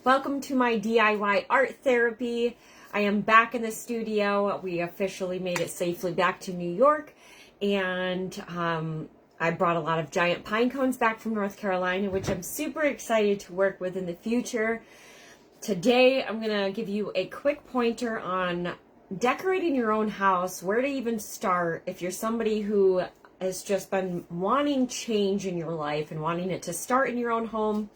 Welcome to my DIY art therapy. I am back in the studio. We officially made it safely back to New York, and I brought a lot of giant pine cones back from North Carolina, which I'm super excited to work with in the future. Today, I'm going to give you a quick pointer on decorating your own house, where to even start if you're somebody who has just been wanting change in your life and wanting it to start in your own home.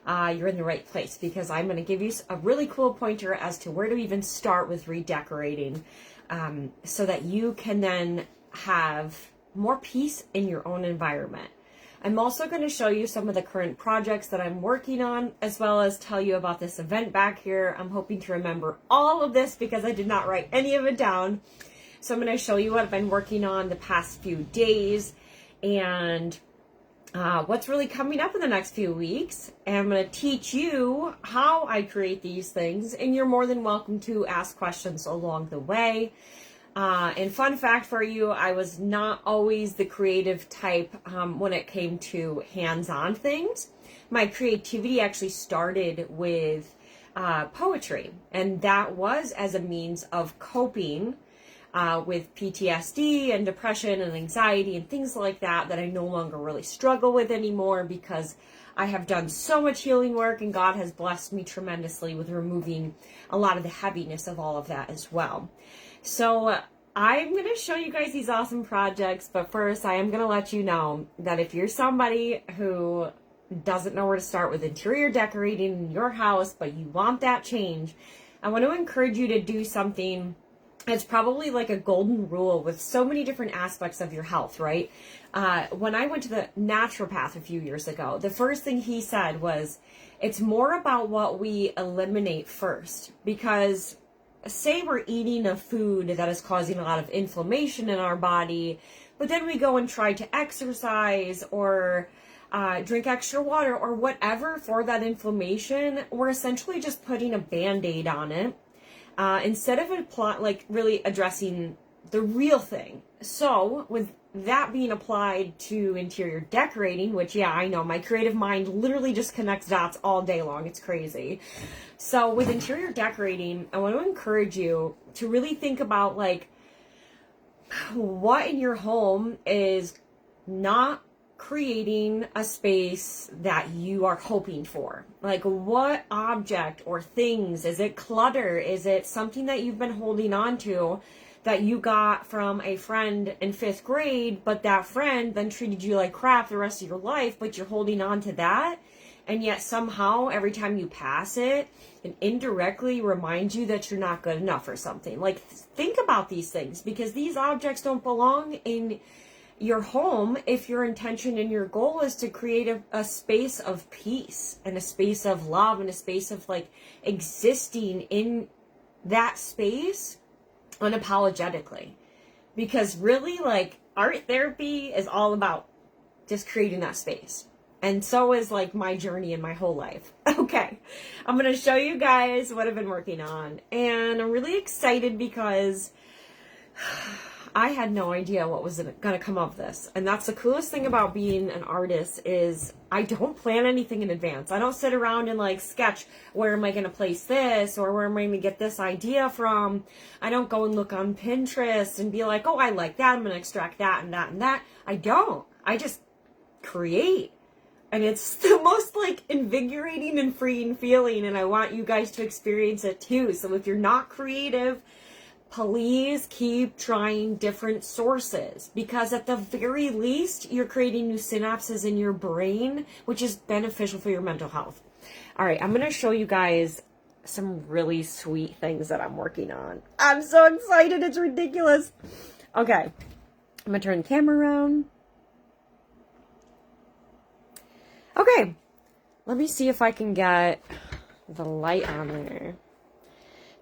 You're in the right place, because I'm going to give you a really cool pointer as to where to even start with redecorating, so that you can then have more peace in your own environment. I'm also going to show you some of the current projects that I'm working on, as well as tell you about this event back here. I'm hoping to remember all of this because I did not write any of it down. So I'm going to show you what I've been working on the past few days and what's really coming up in the next few weeks. And I'm going to teach you how I create these things, and you're more than welcome to ask questions along the way. And fun fact for you, I was not always the creative type when it came to hands-on things. My creativity actually started with poetry, and that was as a means of coping with PTSD and depression and anxiety and things like that I no longer really struggle with anymore, because I have done so much healing work, and God has blessed me tremendously with removing a lot of the heaviness of all of that as well. So I'm going to show you guys these awesome projects, but first I am going to let you know that if you're somebody who doesn't know where to start with interior decorating in your house, but you want that change, I want to encourage you to do something. It's probably like a golden rule with so many different aspects of your health, right? When I went to the naturopath a few years ago, the first thing he said was, it's more about what we eliminate first. Because say we're eating a food that is causing a lot of inflammation in our body, but then we go and try to exercise or drink extra water or whatever for that inflammation, we're essentially just putting a Band-Aid on it. Instead of really addressing the real thing. So with that being applied to interior decorating, which, yeah, I know, my creative mind literally just connects dots all day long. It's crazy. So with interior decorating, I want to encourage you to really think about what in your home is not creating a space that you are hoping for. Like, what object or things? Is it clutter? Is it something that you've been holding on to that you got from a friend in 5th grade, but that friend then treated you like crap the rest of your life, but you're holding on to that? And yet somehow every time you pass it, it indirectly reminds you that you're not good enough or something. Like, think about these things, because these objects don't belong in your home if your intention and your goal is to create a space of peace and a space of love and a space of existing in that space unapologetically. Because really, art therapy is all about just creating that space. And so is my journey in my whole life. Okay, I'm going to show you guys what I've been working on. And I'm really excited because I had no idea what was going to come of this. And that's the coolest thing about being an artist, is I don't plan anything in advance. I don't sit around and sketch, where am I going to place this, or where am I going to get this idea from. I don't go and look on Pinterest and be like, oh, I like that, I'm going to extract that and that and that. I don't. I just create. And it's the most invigorating and freeing feeling, and I want you guys to experience it too. So if you're not creative, please keep trying different sources, because at the very least, you're creating new synapses in your brain, which is beneficial for your mental health. All right, I'm going to show you guys some really sweet things that I'm working on. I'm so excited. It's ridiculous. Okay, I'm going to turn the camera around. Okay, let me see if I can get the light on there.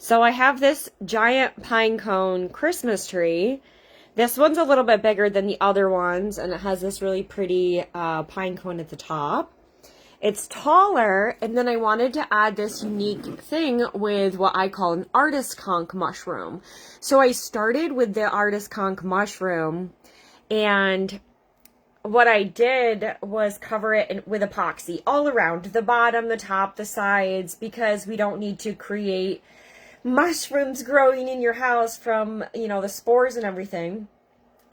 So I have this giant pine cone Christmas tree. This one's a little bit bigger than the other ones, and it has this really pretty pine cone at the top. It's taller, and then I wanted to add this unique thing with what I call an artist conch mushroom. So I started with the artist conch mushroom, and what I did was cover it with epoxy all around, the bottom, the top, the sides, because we don't need to create mushrooms growing in your house from, the spores and everything.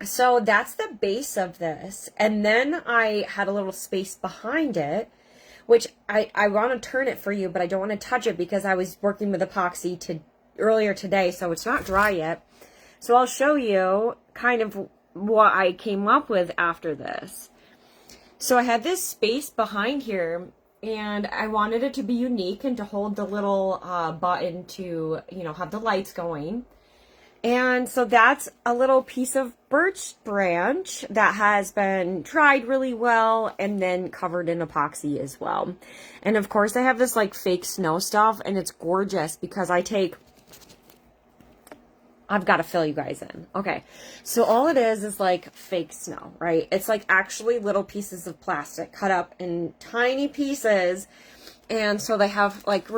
So that's the base of this. And then I had a little space behind it, which I want to turn it for you, but I don't want to touch it because I was working with epoxy earlier today, so it's not dry yet. So I'll show you kind of what I came up with after this. So I had this space behind here, and I wanted it to be unique and to hold the little button to, have the lights going. And so that's a little piece of birch branch that has been dried really well and then covered in epoxy as well. And of course I have this like fake snow stuff, and it's gorgeous because I've got to fill you guys in. Okay, so all it is like fake snow, right? It's like actually little pieces of plastic cut up in tiny pieces. And so they have like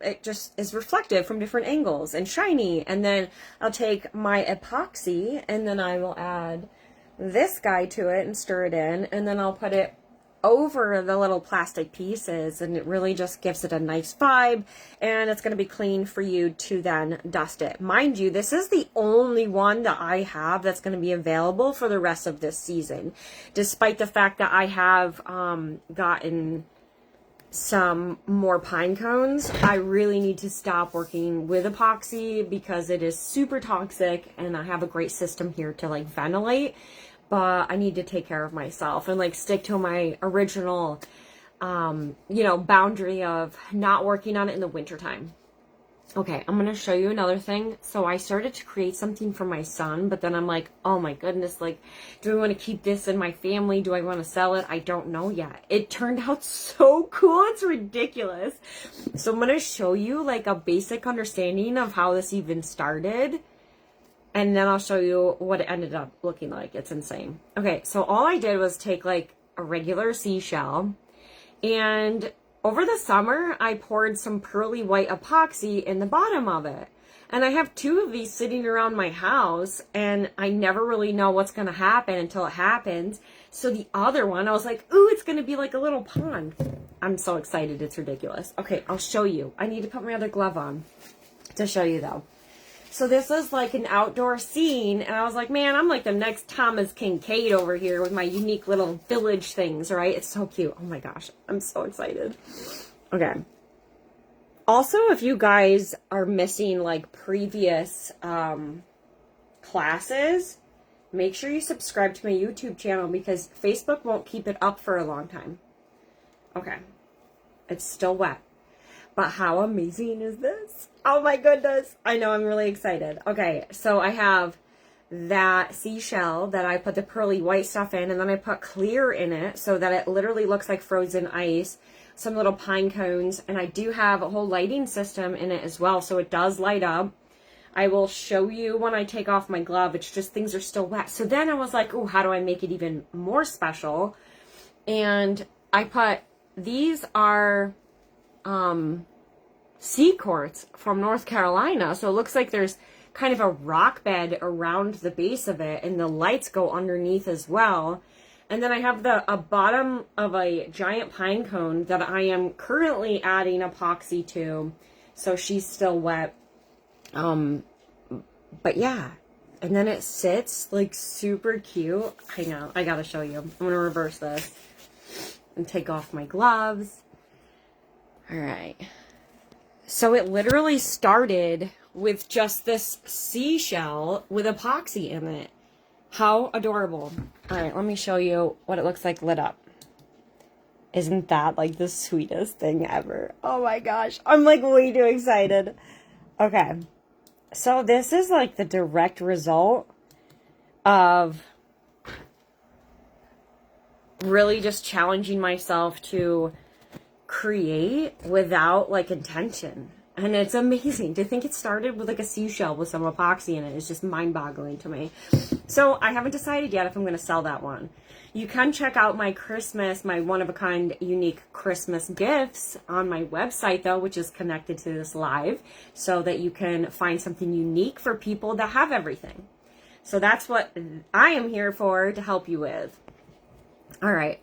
it just is reflective from different angles and shiny. And then I'll take my epoxy and then I will add this guy to it and stir it in. And then I'll put it over the little plastic pieces, and it really just gives it a nice vibe, and it's going to be clean for you to then dust it. Mind you, this is the only one that I have that's going to be available for the rest of this season, despite the fact that I have gotten some more pine cones. I really need to stop working with epoxy because it is super toxic, and I have a great system here to like ventilate, but I need to take care of myself and like stick to my original, boundary of not working on it in the wintertime. Okay, I'm going to show you another thing. So I started to create something for my son, but then I'm like, oh my goodness, like, do I want to keep this in my family? Do I want to sell it? I don't know yet. It turned out so cool. It's ridiculous. So I'm going to show you like a basic understanding of how this even started. And then I'll show you what it ended up looking like. It's insane. Okay, so all I did was take like a regular seashell, and over the summer, I poured some pearly white epoxy in the bottom of it. And I have 2 of these sitting around my house, and I never really know what's going to happen until it happens. So the other one, I was like, ooh, it's going to be like a little pond. I'm so excited. It's ridiculous. Okay, I'll show you. I need to put my other glove on to show you though. So this is like an outdoor scene, and I was like, man, I'm like the next Thomas Kincaid over here with my unique little village things, right? It's so cute. Oh my gosh, I'm so excited. Okay. Also, if you guys are missing like previous classes, make sure you subscribe to my YouTube channel because Facebook won't keep it up for a long time. Okay. It's still wet. But how amazing is this? Oh my goodness. I know, I'm really excited. Okay, so I have that seashell that I put the pearly white stuff in, and then I put clear in it so that it literally looks like frozen ice, some little pine cones, and I do have a whole lighting system in it as well, so it does light up. I will show you when I take off my glove. It's just things are still wet. So then I was like, oh, how do I make it even more special? And I put, these are sea quartz from North Carolina. So it looks like there's kind of a rock bed around the base of it, and the lights go underneath as well. And then I have a bottom of a giant pine cone that I am currently adding epoxy to, so she's still wet. But yeah, and then it sits like super cute. Hang on, I gotta show you. I'm gonna reverse this and take off my gloves. All right. So it literally started with just this seashell with epoxy in it. How adorable. All right, let me show you what it looks like lit up. Isn't that like the sweetest thing ever? Oh my gosh, I'm like way too excited. Okay, so this is like the direct result of really just challenging myself to create without like intention. And it's amazing to think it started with like a seashell with some epoxy in it. It's just mind-boggling to me. So I haven't decided yet if I'm going to sell that one. You can check out my Christmas, my one-of-a-kind unique Christmas gifts on my website though, which is connected to this live, so that you can find something unique for people that have everything. So that's what I am here for, to help you with. All right.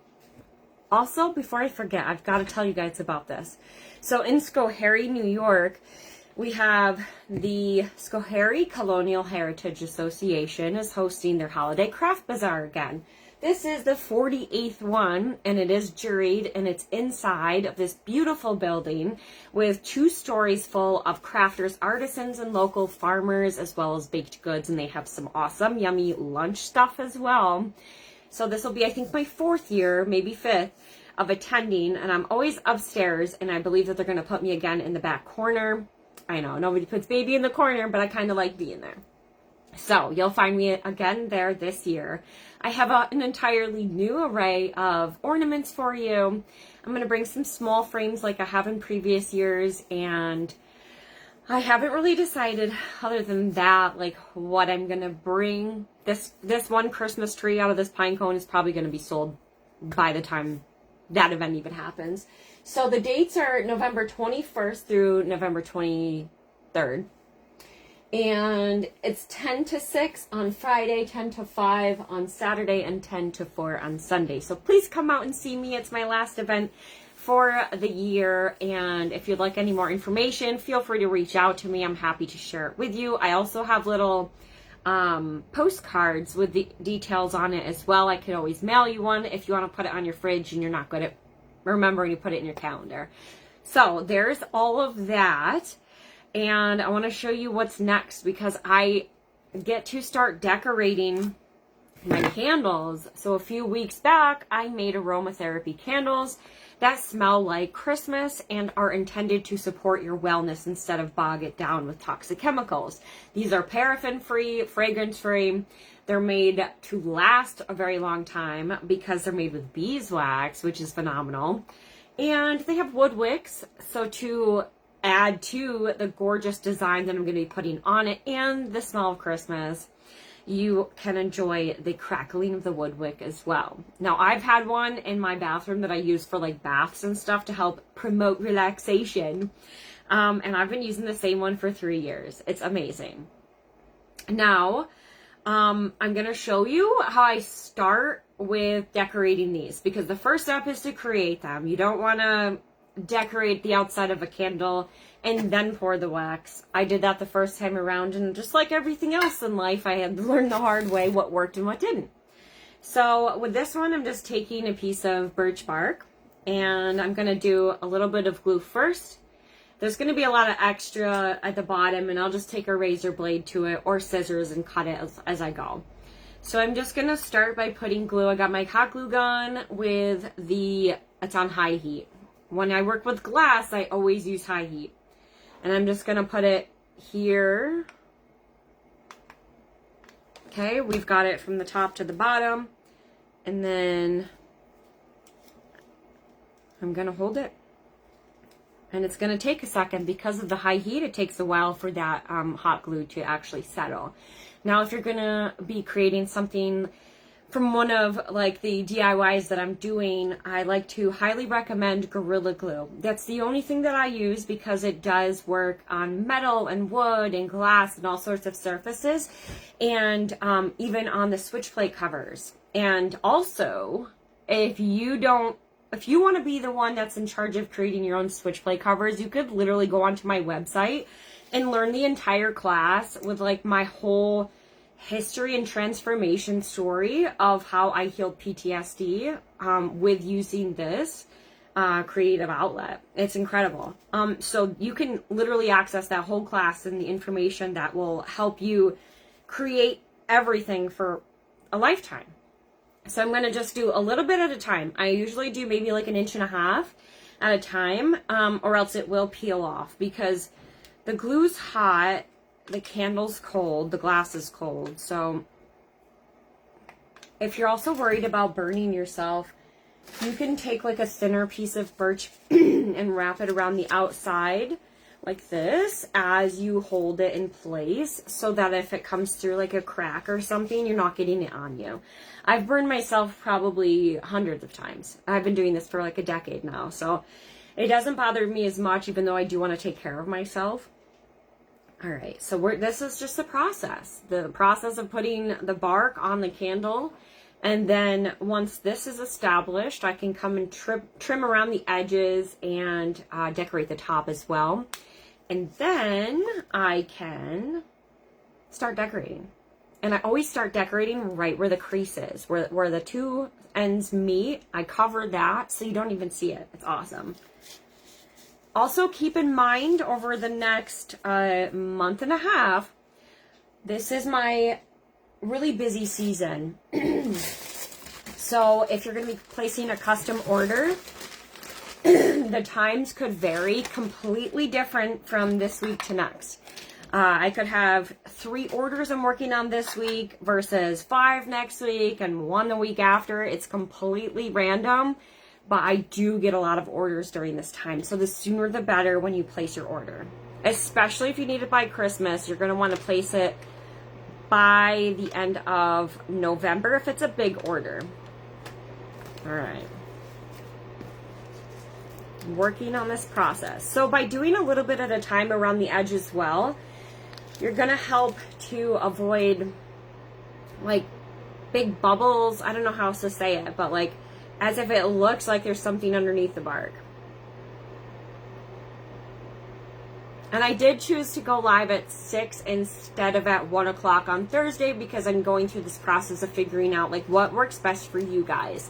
Also, before I forget, I've got to tell you guys about this. So in Schoharie, New York, we have the Schoharie Colonial Heritage Association is hosting their Holiday Craft Bazaar again. This is the 48th one, and it is juried, and it's inside of this beautiful building with 2 stories full of crafters, artisans, and local farmers, as well as baked goods, and they have some awesome, yummy lunch stuff as well. So this will be, I think, my 4th year, maybe 5th, of attending, and I'm always upstairs, and I believe that they're going to put me again in the back corner. I know, nobody puts baby in the corner, but I kind of like being there. So you'll find me again there this year. I have an entirely new array of ornaments for you. I'm going to bring some small frames like I have in previous years, and I haven't really decided other than that, like what I'm going to bring. This one Christmas tree out of this pine cone is probably going to be sold by the time that event even happens. So the dates are November 21st through November 23rd. And it's 10 to 6 on Friday, 10 to 5 on Saturday, and 10 to 4 on Sunday. So please come out and see me. It's my last event for the year. And if you'd like any more information, feel free to reach out to me. I'm happy to share it with you. I also have little postcards with the details on it as well. I could always mail you one if you want to put it on your fridge and you're not good at remembering to put it in your calendar. So there's all of that. And I want to show you what's next because I get to start decorating my candles. So a few weeks back, I made aromatherapy candles that smell like Christmas and are intended to support your wellness instead of bog it down with toxic chemicals. These are paraffin-free, fragrance-free. They're made to last a very long time because they're made with beeswax, which is phenomenal. And they have wood wicks, so to add to the gorgeous design that I'm going to be putting on it and the smell of Christmas, you can enjoy the crackling of the wood wick as well. Now, I've had one in my bathroom that I use for like baths and stuff to help promote relaxation. And I've been using the same one for 3 years. It's amazing. Now, I'm going to show you how I start with decorating these because the first step is to create them. You don't want to decorate the outside of a candle and then pour the wax. I did that the first time around, and just like everything else in life, I had to learn the hard way what worked and what didn't. So with this one, I'm just taking a piece of birch bark, and I'm going to do a little bit of glue first. There's going to be a lot of extra at the bottom, and I'll just take a razor blade to it or scissors and cut it as I go. So I'm just going to start by putting glue. I got my hot glue gun with it's on high heat. When I work with glass, I always use high heat. And I'm just going to put it here. Okay, we've got it from the top to the bottom. And then I'm going to hold it. And it's going to take a second. Because of the high heat, it takes a while for that hot glue to actually settle. Now, if you're going to be creating something from one of like the DIYs that I'm doing, I like to highly recommend Gorilla Glue. That's the only thing that I use because it does work on metal and wood and glass and all sorts of surfaces, and even on the switch plate covers. And also, if you want to be the one that's in charge of creating your own switch plate covers, you could literally go onto my website and learn the entire class with like my whole history and transformation story of how I healed PTSD with using this creative outlet. It's incredible. So you can literally access that whole class and the information that will help you create everything for a lifetime. So I'm going to just do a little bit at a time. I usually do maybe like 1.5 inches at a time, or else it will peel off because the glue's hot. The candle's cold, the glass is cold. So if you're also worried about burning yourself, you can take like a thinner piece of birch and wrap it around the outside like this as you hold it in place so that if it comes through like a crack or something, you're not getting it on you. I've burned myself probably hundreds of times. I've been doing this for like a decade now, so it doesn't bother me as much, even though I do want to take care of myself. All right, so this is just the process of putting the bark on the candle And then once this is established, I can come and trim around the edges and decorate the top as well. And then I can start decorating. And I always start decorating right where the crease is, where the two ends meet. I cover that so you don't even see it. It's awesome. Also keep in mind over the next month and a half, this is my really busy season. So if you're going to be placing a custom order, the times could vary completely different from this week to next. I could have 3 orders I'm working on this week versus 5 next week and 1 the week after. It's completely random, but I do get a lot of orders during this time. So the sooner the better when you place your order. Especially if you need it by Christmas, you're going to want to place it by the end of November if it's a big order. All right. Working on this process. So by doing a little bit at a time around the edge as well, you're going to help to avoid like big bubbles. I don't know how else to say it, but like as if it looks like there's something underneath the bark. And I did choose to go live at 6 instead of at 1 o'clock on Thursday because I'm going through this process of figuring out like what works best for you guys.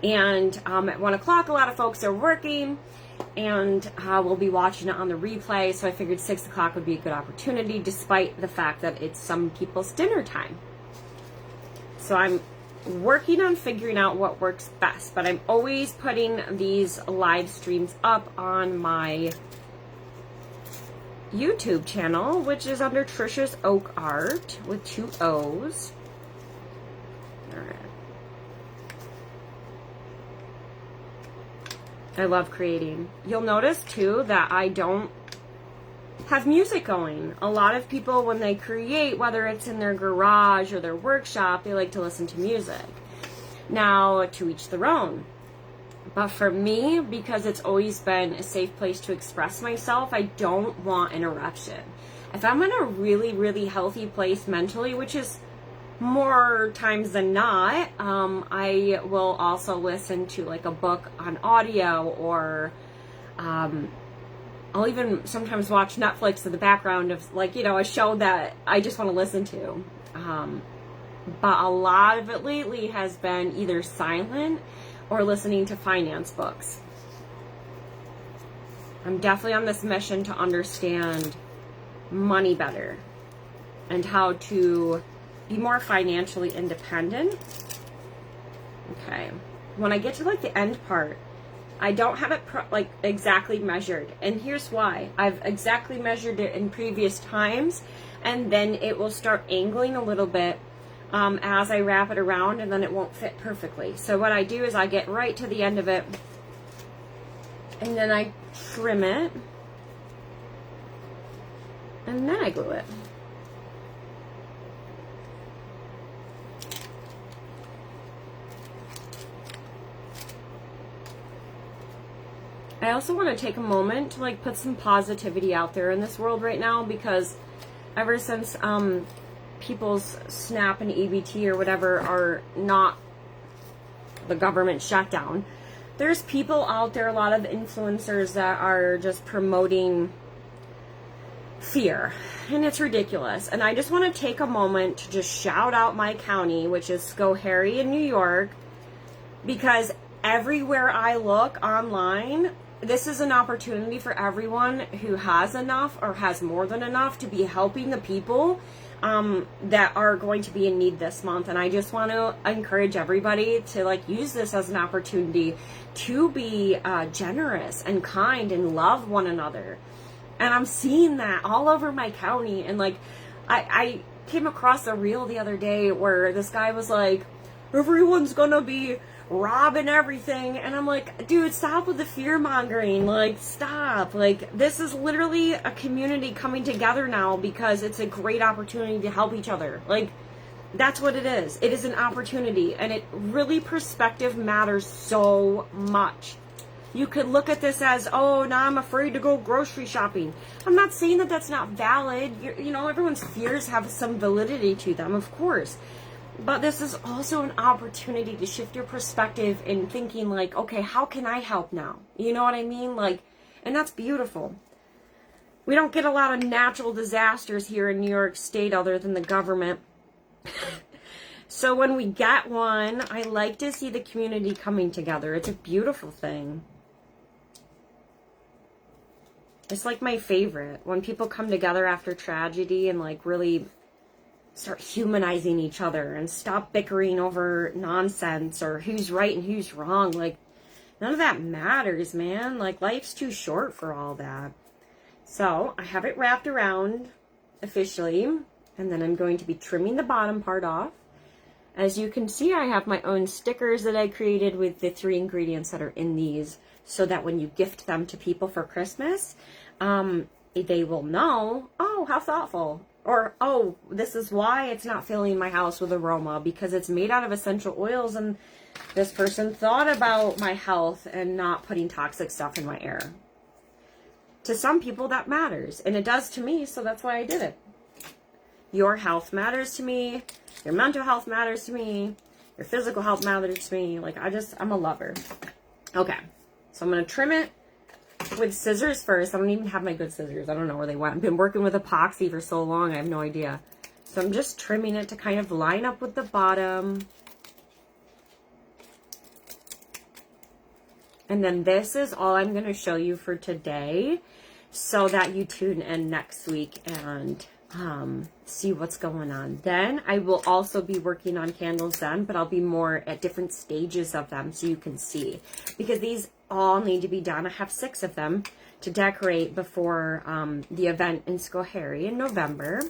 And at 1 o'clock, a lot of folks are working and we'll be watching it on the replay. So I figured 6 o'clock would be a good opportunity despite the fact that it's some people's dinner time. So I'm working on figuring out what works best, but I'm always putting these live streams up on my YouTube channel, which is under Trisha's Oak Art with 2 O's. All right. I love creating. You'll notice too that I don't have music going. A lot of people when they create, whether it's in their garage or their workshop, they like to listen to music. Now, to each their own. But for me, because it's always been a safe place to express myself, I don't want interruption. If I'm in a really, really healthy place mentally, which is more times than not, I will also listen to like a book on audio, or I'll even sometimes watch Netflix in the background of like, you know, a show that I just want to listen to. But a lot of it lately has been either silent or listening to finance books. I'm definitely on this mission to understand money better and how to be more financially independent. Okay. When I get to like the end part, I don't have it like exactly measured. And here's why. I've exactly measured it in previous times, and then it will start angling a little bit as I wrap it around, and then it won't fit perfectly. So what I do is I get right to the end of it, and then I trim it, and then I glue it. I also want to take a moment to like put some positivity out there in this world right now, because ever since people's SNAP and EBT or whatever are not the government shutdown, there's people out there, a lot of influencers that are just promoting fear, and it's ridiculous. And I just want to take a moment to just shout out my county, which is Schoharie in New York, because everywhere I look online, this is an opportunity for everyone who has enough or has more than enough to be helping the people that are going to be in need this month. And I just want to encourage everybody to like use this as an opportunity to be generous and kind and love one another. And I'm seeing that all over my county. And like I came across a reel the other day where this guy was like, everyone's gonna be robbing everything, and I'm like, dude, stop with the fear mongering. Like, stop. Like, this is literally a community coming together now because it's a great opportunity to help each other. Like, that's what it is. It is an opportunity, and it really, perspective matters so much. You could look at this as, oh, now I'm afraid to go grocery shopping. I'm not saying that that's not valid. You know, everyone's fears have some validity to them, of course. But this is also an opportunity to shift your perspective in thinking like, okay, how can I help now? You know what I mean? Like, and that's beautiful. We don't get a lot of natural disasters here in New York State other than the government. So when we get one, I like to see the community coming together. It's a beautiful thing. It's like my favorite. When people come together after tragedy and like really start humanizing each other and stop bickering over nonsense or who's right and who's wrong. Like, none of that matters, man. Like, life's too short for all that. So I have it wrapped around officially, and then I'm going to be trimming the bottom part off. As you can see, I have my own stickers that I created with the 3 ingredients that are in these, so that when you gift them to people for Christmas, they will know, oh, how thoughtful. Or, oh, this is why it's not filling my house with aroma, because it's made out of essential oils and this person thought about my health and not putting toxic stuff in my air. To some people that matters, and it does to me, so that's why I did it. Your health matters to me, your mental health matters to me, your physical health matters to me. Like, I'm a lover. Okay, so I'm going to trim it with scissors first. I don't even have my good scissors. I don't know where they went. I've been working with epoxy for so long, I have no idea. So I'm just trimming it to kind of line up with the bottom. And then this is all I'm going to show you for today, so that you tune in next week and see what's going on. Then I will also be working on candles then, but I'll be more at different stages of them so you can see. Because these all need to be done. I have 6 of them to decorate before the event in Schoharie in November.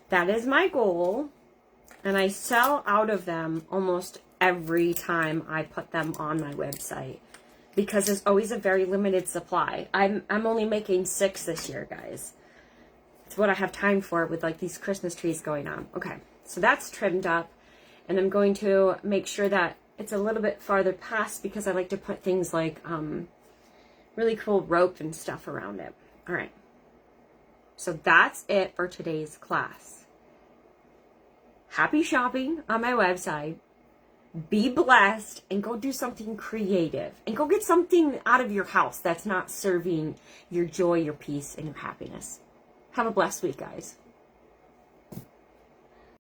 That is my goal. And I sell out of them almost every time I put them on my website, because there's always a very limited supply. I'm only making 6 this year, guys. It's what I have time for with like these Christmas trees going on. Okay, so that's trimmed up, and I'm going to make sure that it's a little bit farther past, because I like to put things like really cool rope and stuff around it. All right, so that's it for today's class. Happy shopping on my website. Be blessed, and go do something creative, and go get something out of your house that's not serving your joy, your peace, and your happiness. Have a blessed week, guys.